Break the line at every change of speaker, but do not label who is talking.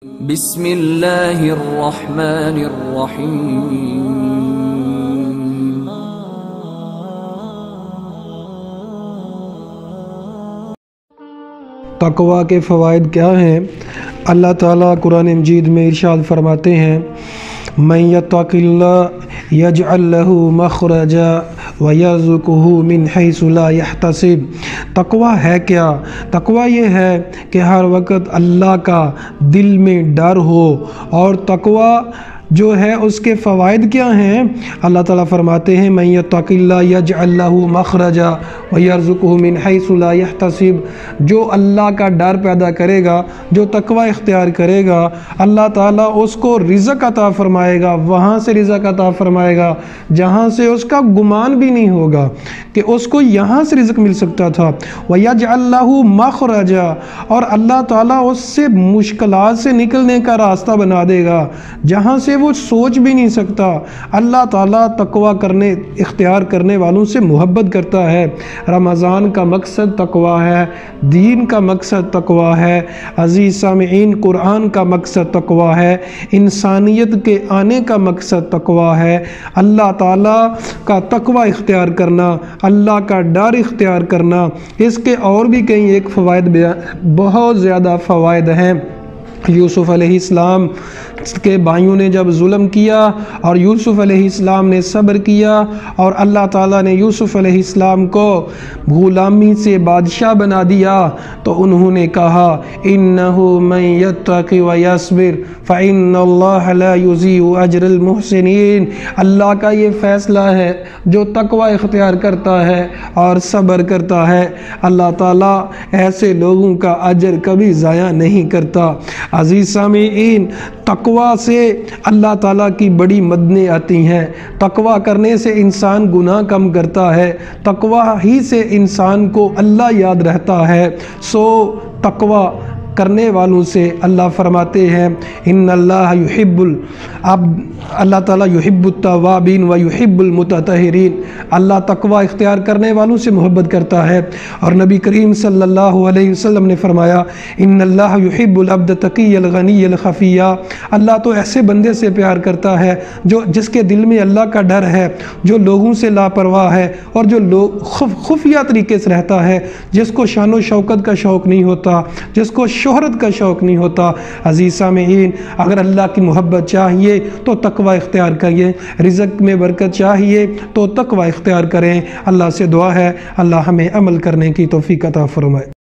بسم اللہ الرحمن الرحیم۔
تقوی کے فوائد کیا ہیں؟ اللہ تعالیٰ قرآن مجید میں ارشاد فرماتے ہیں من یتق اللہ یجعل لہ مخرجا ویرزقہ من حیث لا یحتسب۔ تقوی ہے کیا؟ تقوی یہ ہے کہ ہر وقت اللہ کا دل میں ڈر ہو، اور تقوی جو ہے اس کے فوائد کیا ہیں؟ اللہ تعالیٰ فرماتے ہیں من یتق اللہ یجعل لہ مخرجا ویرزقہ من حیث لا یحتسب۔ جو اللہ کا ڈر پیدا کرے گا، جو تقوی اختیار کرے گا، اللہ تعالیٰ اس کو رزق عطا فرمائے گا، وہاں سے رزق عطا فرمائے گا جہاں سے اس کا گمان بھی نہیں ہوگا کہ اس کو یہاں سے رزق مل سکتا تھا۔ وَيَجْعَلْ لَهُ مَخْرَجًا، اور اللہ تعالیٰ اس سے مشکلات سے نکلنے کا راستہ بنا دے گا جہاں سے وہ سوچ بھی نہیں سکتا۔ اللہ تعالیٰ تقوی اختیار کرنے والوں سے محبت کرتا ہے۔ رمضان کا مقصد تقوی ہے، دین کا مقصد تقوی ہے، عزیز سامعین قرآن کا مقصد تقوی ہے، انسانیت کے آنے کا مقصد تقوی ہے۔ اللہ تعالیٰ کا تقوی اختیار کرنا، اللہ کا ڈر اختیار کرنا، اس کے اور بھی کئی ایک فوائد، بہت زیادہ فوائد ہیں۔ یوسف علیہ السلام کے بھائیوں نے جب ظلم کیا اور یوسف علیہ السلام نے صبر کیا اور اللہ تعالیٰ نے یوسف علیہ السلام کو غلامی سے بادشاہ بنا دیا، تو انہوں نے کہا اِنَّهُ مَن يَتَّقِ وَيَصْبِرْ فَإِنَّ اللَّهَ لَا يُضِيعُ أَجْرَ الْمُحْسِنِينَ۔ اللہ کا یہ فیصلہ ہے، جو تقوی اختیار کرتا ہے اور صبر کرتا ہے، اللہ تعالیٰ ایسے لوگوں کا اجر کبھی ضائع نہیں کرتا۔ عزیز سامعین، تقوی سے اللہ تعالیٰ کی بڑی مددیں آتی ہیں۔ تقوی کرنے سے انسان گناہ کم کرتا ہے، تقوی ہی سے انسان کو اللہ یاد رہتا ہے۔ سو تقوی کرنے والوں سے اللہ فرماتے ہیں ان اللہ اللہ تعالیٰ یحب التوابین و یحب المتطہرین۔ اللہ تقوی اختیار کرنے والوں سے محبت کرتا ہے، اور نبی کریم صلی اللہ علیہ وسلم نے فرمایا ان اللہ یحب العبد التقی الغنی الخفی۔ اللہ تو ایسے بندے سے پیار کرتا ہے جس کے دل میں اللہ کا ڈر ہے، جو لوگوں سے لاپرواہ ہے اور جو خفیہ طریقے سے رہتا ہے، جس کو شان و شوکت کا شوق نہیں ہوتا، جس کو شہرت کا شوق نہیں ہوتا۔ عزیز سامعین، اگر اللہ کی محبت چاہیے تو تقوی اختیار کریے، رزق میں برکت چاہیے تو تقوی اختیار کریں۔ اللہ سے دعا ہے اللہ ہمیں عمل کرنے کی توفیق عطا فرمائے۔